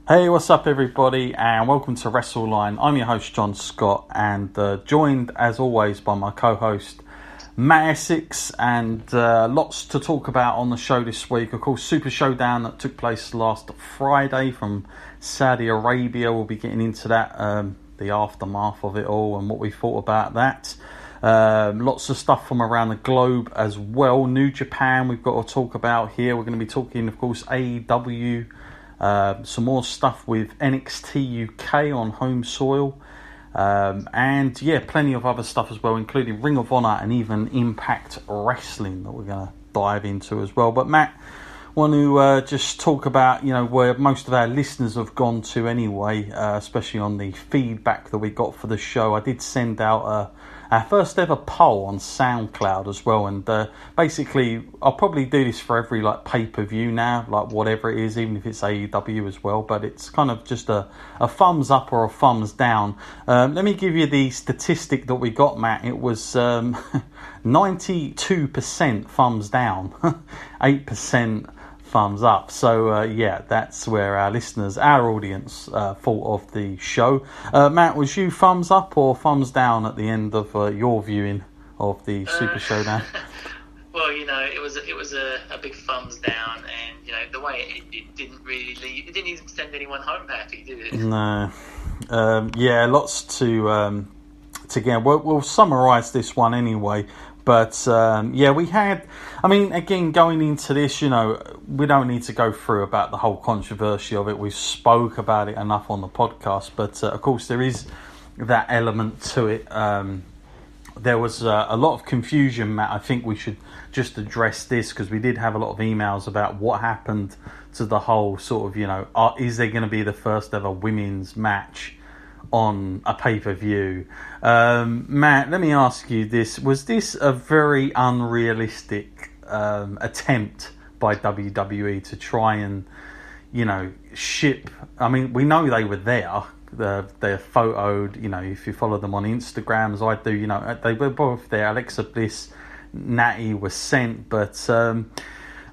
Hey, what's up, everybody, and welcome to WrestleLine. I'm your host, John Scott, and joined, as always, by my co-host, Matt Essex, and lots to talk about on the show this week. Of course, Super Showdown that took place last Friday from Saudi Arabia. We'll be getting into that, the aftermath of it all, and what we thought about that. Lots of stuff from around the globe as well. New Japan we've got to talk about here. We're going to be talking, of course, AEW. Some more stuff with NXT UK on home soil, and plenty of other stuff as well, including Ring of Honor and even Impact Wrestling that we're going to dive into as well. But Matt, want to just talk about where most of our listeners have gone to anyway, especially on the feedback that we got for the show. I did send out our first ever poll on SoundCloud as well, and basically I'll probably do this for every pay-per-view now, whatever it is, even if it's AEW as well, but it's kind of just a thumbs up or a thumbs down. Let me give you the statistic that we got, Matt. It was 92% thumbs down, 8% thumbs up. So that's where our listeners, our audience, thought of the show. Matt, was you thumbs up or thumbs down at the end of your viewing of the Super Showdown? Well, it was a big thumbs down, and the way it ended didn't really leave. It didn't even send anyone home happy, did it? No. Lots to get. We'll summarise this one anyway. But, we had... I mean, again, going into this, we don't need to go through about the whole controversy of it. We spoke about it enough on the podcast. But, of course, there is that element to it. There was a lot of confusion, Matt. I think we should just address this because we did have a lot of emails about what happened to the whole sort of, is there going to be the first ever women's match on a pay-per-view? Matt, let me ask you this. Was this a very unrealistic attempt by WWE to try and, ship... I mean, we know they were there. They're photoed, if you follow them on Instagram, as I do, they were both there. Alexa Bliss, Natty was sent, but...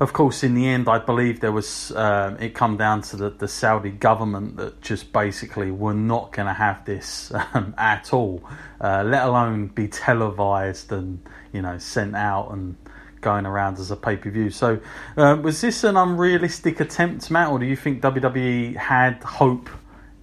of course, in the end, I believe there was it come down to the Saudi government that just basically were not going to have this at all, let alone be televised and sent out and going around as a pay-per-view. So, was this an unrealistic attempt, Matt, or do you think WWE had hope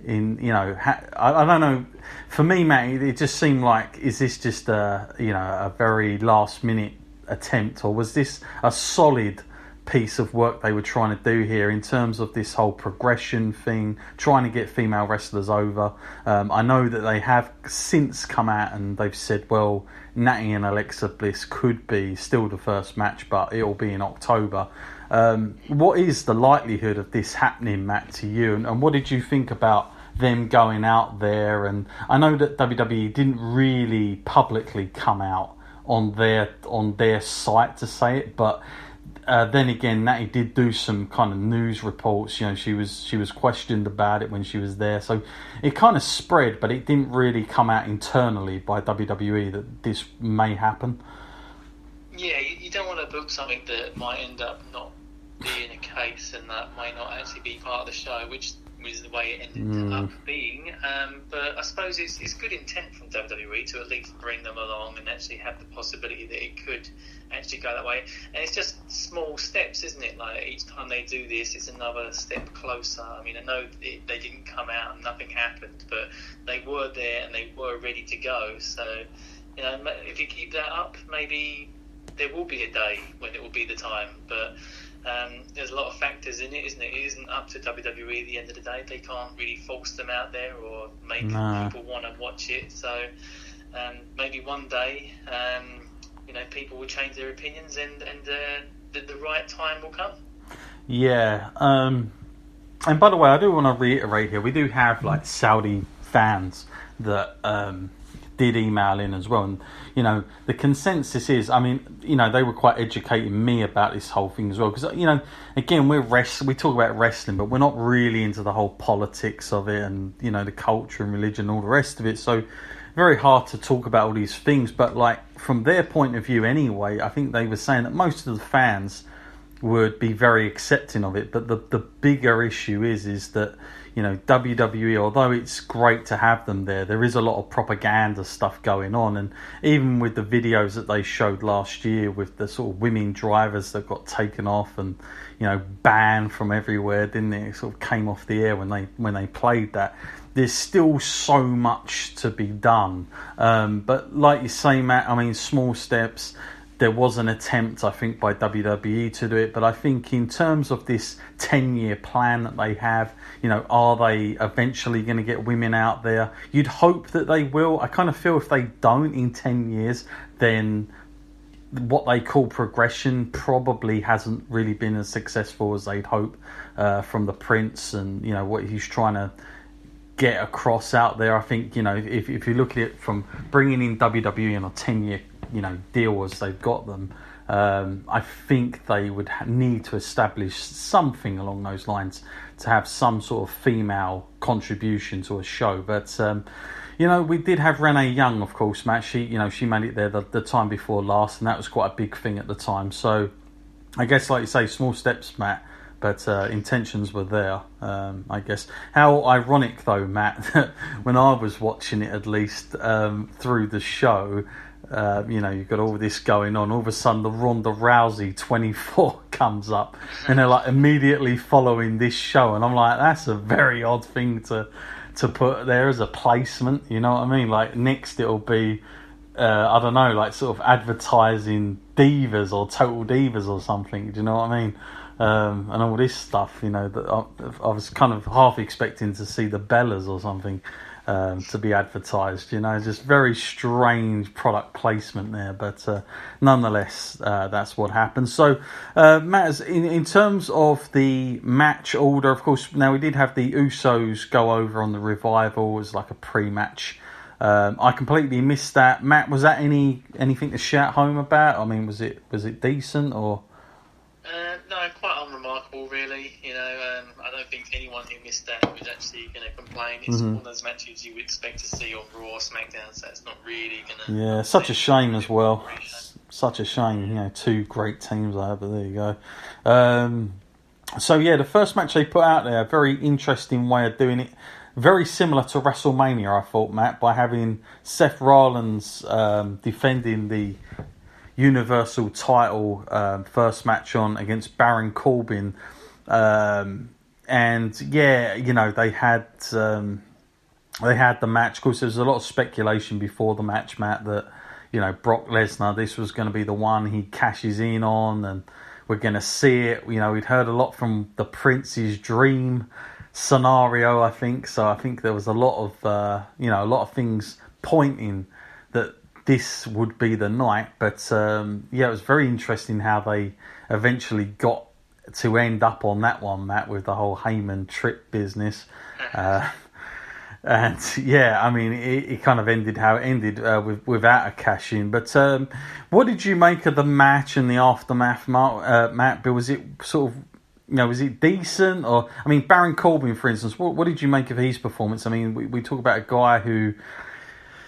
in I don't know. For me, Matt, it just seemed like, is this just a very last-minute attempt, or was this a solid piece of work they were trying to do here in terms of this whole progression thing, trying to get female wrestlers over? I know that they have since come out and they've said, well, Natty and Alexa Bliss could be still the first match, but it'll be in October. What is the likelihood of this happening, Matt, to you? And what did you think about them going out there? And I know that WWE didn't really publicly come out on their site to say it, but then again, Natty did do some kind of news reports. She was questioned about it when she was there, so it kind of spread, but it didn't really come out internally by WWE that this may happen. Yeah, you don't want to book something that might end up not being a case, and that might not actually be part of the show, which was the way it ended up being. But I suppose it's good intent from WWE to at least bring them along and actually have the possibility that it could actually go that way. And it's just small steps, isn't it? Like, each time they do this, it's another step closer. I mean, I know they didn't come out and nothing happened, but they were there and they were ready to go. So, if you keep that up, maybe there will be a day when it will be the time. But there's a lot of factors in it, isn't it? It isn't up to WWE at the end of the day. They can't really force them out there or make people want to watch it. So maybe one day, people will change their opinions, and the right time will come. Yeah. And by the way, I do want to reiterate here, we do have Saudi fans that did email in as well, and the consensus is, they were quite educating me about this whole thing as well, because again, we talk about wrestling, but we're not really into the whole politics of it and the culture and religion and all the rest of it, so very hard to talk about all these things. But from their point of view anyway, I think they were saying that most of the fans would be very accepting of it. But the bigger issue is that, you know, WWE, although it's great to have them there is a lot of propaganda stuff going on. And even with the videos that they showed last year with the sort of women drivers that got taken off and, you know, banned from everywhere, didn't it? It sort of came off the air when they played that. There's still so much to be done. But like you say, Matt, I mean, small steps. There was an attempt, I think, by WWE to do it, but I think in terms of this 10-year plan that they have, you know, are they eventually going to get women out there? You'd hope that they will. I kind of feel if they don't in 10 years, then what they call progression probably hasn't really been as successful as they'd hope from the Prince and, you know, what he's trying to get across out there. I think, you know, if you look at it from bringing in WWE on a 10-year, you know, deal as they've got them, I think they would need to establish something along those lines to have some sort of female contribution to a show. But you know, we did have Renee Young, of course, Matt. She made it there the time before last, and that was quite a big thing at the time. So I guess, like you say, small steps, Matt, but intentions were there, I guess. How ironic, though, Matt, that when I was watching it, at least through the show, you know, you've got all this going on. All of a sudden, the Ronda Rousey 24 comes up, and they're like immediately following this show, and I'm like, that's a very odd thing to put there as a placement. You know what I mean? Like next, it'll be I don't know, like sort of advertising Divas or Total Divas or something. Do you know what I mean? And all this stuff, you know, that I was kind of half expecting to see the Bellas or something. To be advertised, you know, just very strange product placement there, but nonetheless, that's what happened. So, Matt, in terms of the match order, of course, now we did have the Usos go over on the Revival as like a pre-match. I completely missed that. Matt, was that anything to shout home about? I mean, was it decent or? No, quite unremarkable, really. You know, I don't think anyone who missed that was actually going to complain. It's one of those matches you would expect to see on Raw or SmackDown, so it's not really going to... Yeah, such a shame as well. Such a shame, you know, two great teams there, but there you go. So, yeah, the first match they put out there, a very interesting way of doing it. Very similar to WrestleMania, I thought, Matt, by having Seth Rollins defending the Universal title first match on against Baron Corbin, and yeah, you know, they had the match. Of course, there was a lot of speculation before the match, Matt, that, you know, Brock Lesnar, this was going to be the one he cashes in on, and we're going to see it. You know, we'd heard a lot from the Prince's dream scenario, I think. So I think there was a lot of a lot of things pointing that this would be the night, but yeah, it was very interesting how they eventually got to end up on that one, Matt, with the whole Heyman Trick business. And yeah, I mean, it kind of ended how it ended without a cash in. But what did you make of the match and the aftermath, Matt? But was it sort of, you know, was it decent? Or, I mean, Baron Corbin, for instance, what did you make of his performance? I mean, we talk about a guy who,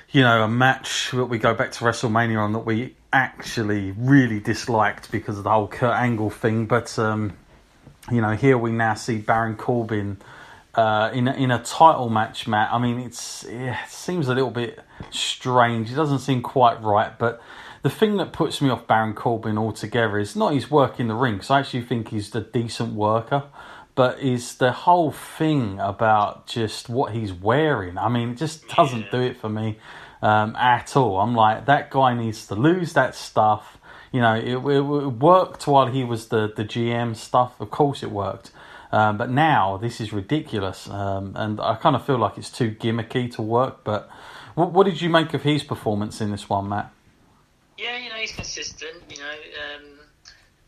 you know, a match that we go back to WrestleMania on that we actually really disliked because of the whole Kurt Angle thing. But, you know, here we now see Baron Corbin in a title match, Matt. I mean, it seems a little bit strange. It doesn't seem quite right. But the thing that puts me off Baron Corbin altogether is not his work in the ring, because I actually think he's a decent worker, but is the whole thing about just what he's wearing. I mean, it just doesn't do it for me at all. I'm like, that guy needs to lose that stuff. You know, it worked while he was the GM stuff. Of course it worked. But now this is ridiculous. And I kind of feel like it's too gimmicky to work. But what did you make of his performance in this one, Matt? Yeah, you know, he's consistent. You know,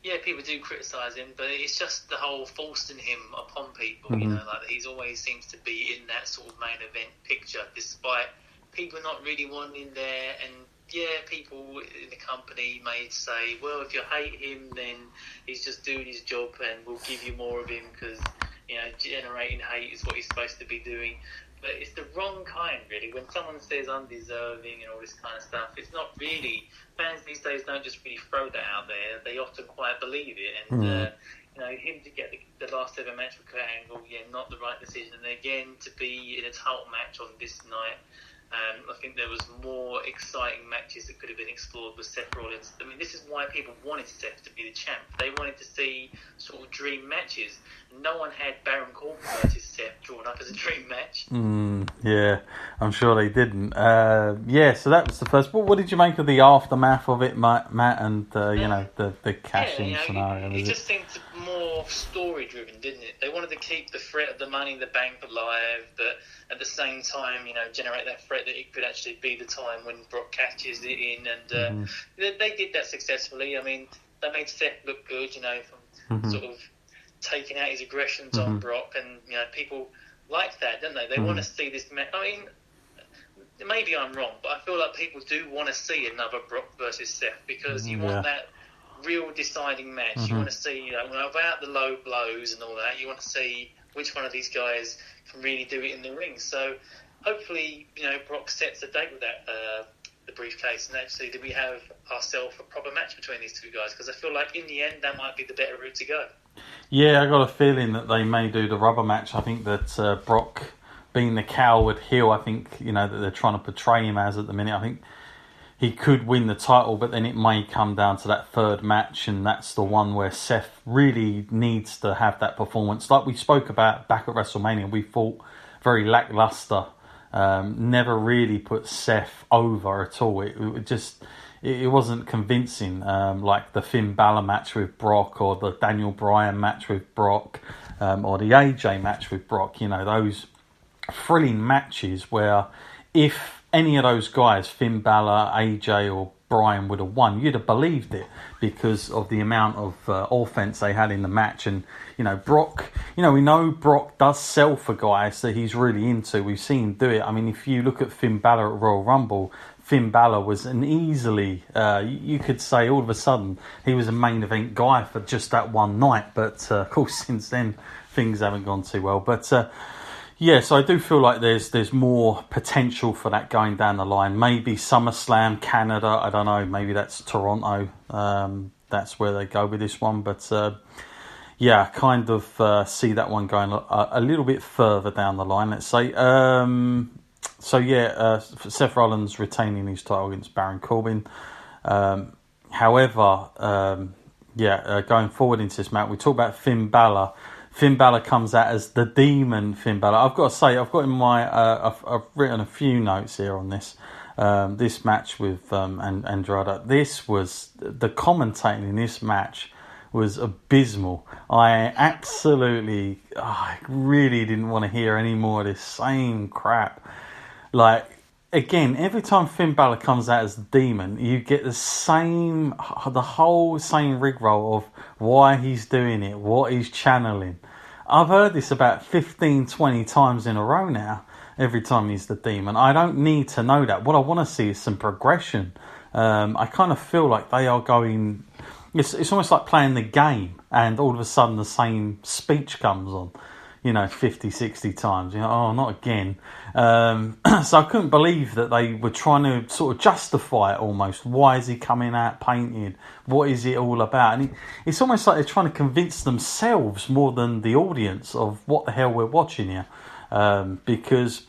yeah, people do criticise him, but it's just the whole forcing him upon people. You know, like he's always seems to be in that sort of main event picture, despite people not really wanting there. And yeah, people in the company may say, well, if you hate him, then he's just doing his job and we'll give you more of him because generating hate is what he's supposed to be doing. But it's the wrong kind, really. When someone says undeserving and all this kind of stuff, it's not really. Fans these days don't just really throw that out there. They often quite believe it. And, him to get the last ever match with Kurt Angle, not the right decision. And again, to be in a title match on this night, I think there was more exciting matches that could have been explored with Seth Rollins. I mean, this is why people wanted Seth to be the champ. They wanted to see sort of dream matches. No one had Baron Corbin versus Seth drawn up as a dream match. Yeah, I'm sure they didn't. So that was the first. What did you make of the aftermath of it, Matt, and the cash-in scenario? It just seemed more story-driven, didn't it? They wanted to keep the threat of the Money in the Bank alive, but at the same time, generate that threat that it could actually be the time when Brock catches it in, and they did that successfully. I mean, they made Seth look good, from sort of taking out his aggressions on Brock, and people like that, don't they? They want to see this match. I mean, maybe I'm wrong, but I feel like people do want to see another Brock versus Seth, because you want that real deciding match. You want to see, without the low blows and all that, you want to see which one of these guys can really do it in the ring. So hopefully, Brock sets a date with that the briefcase, and actually do we have ourselves a proper match between these two guys, because I feel like in the end that might be the better route to go. Yeah, I got a feeling that they may do the rubber match. I think that Brock, being the coward heel, I think that they're trying to portray him as at the minute, I think he could win the title, but then it may come down to that third match, and that's the one where Seth really needs to have that performance. Like we spoke about back at WrestleMania, we thought very lackluster. Never really put Seth over at all. It wasn't convincing, like the Finn Balor match with Brock, or the Daniel Bryan match with Brock, or the AJ match with Brock. Those thrilling matches where if any of those guys, Finn Balor, AJ or Bryan, would have won, you'd have believed it because of the amount of offense they had in the match. And Brock, we know Brock does sell for guys that he's really into. We've seen him do it. I mean, if you look at Finn Balor at Royal Rumble, Finn Balor was an easily, you could say all of a sudden, he was a main event guy for just that one night. But of course, since then, things haven't gone too well. But so I do feel like there's more potential for that going down the line. Maybe SummerSlam, Canada, I don't know. Maybe that's Toronto. That's where they go with this one. But I kind of see that one going a little bit further down the line, let's say. Seth Rollins retaining his title against Baron Corbin. However, going forward into this match, we talk about Finn Balor. Finn Balor comes out as the Demon Finn Balor. I've got to say, I've got in my, I've written a few notes here on this. This match with Andrade. This was, the commentating in this match was abysmal. I really didn't want to hear any more of this same crap. Like, again, every time Finn Balor comes out as the Demon, you get the whole same rigmarole of why he's doing it, what he's channeling. I've heard this about 15, 20 times in a row now, every time he's the Demon. I don't need to know that. What I want to see is some progression. I kind of feel like they are going... It's almost like playing the game, and all of a sudden the same speech comes on. 50, 60 times. Oh, not again. So I couldn't believe that they were trying to sort of justify it almost. Why is he coming out painted? What is it all about? And it's almost like they're trying to convince themselves more than the audience of what the hell we're watching here. Because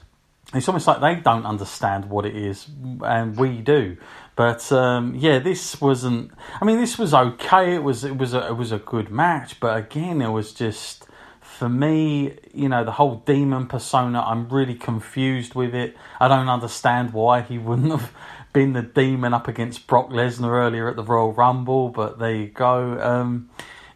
it's almost like they don't understand what it is, and we do. But this wasn't... I mean, this was okay. It was a good match. But again, it was just... For me, the whole Demon persona, I'm really confused with it. I don't understand why he wouldn't have been the Demon up against Brock Lesnar earlier at the Royal Rumble, but there you go.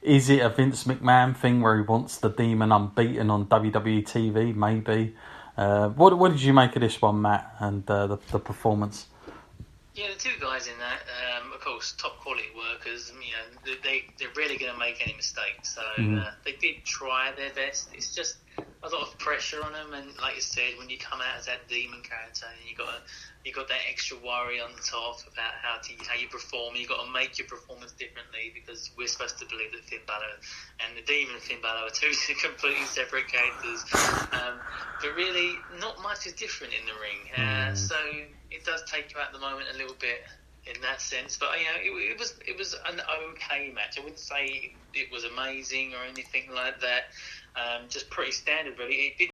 Is it a Vince McMahon thing where he wants the Demon unbeaten on WWE TV? Maybe. What did you make of this one, Matt, and the performance? Yeah, the two guys in that, of course, top quality workers. They're really going to make any mistakes. So they did try their best. It's just a lot of pressure on them, and like you said, when you come out as that demon character, and you got that extra worry on top about how you perform. You got to make your performance differently because we're supposed to believe that Finn Balor and the demon Finn Balor are two completely separate characters. But really, not much is different in the ring. So it does take you out the moment a little bit in that sense. But it was an okay match. I wouldn't say it was amazing or anything like that. Just pretty standard, really. It did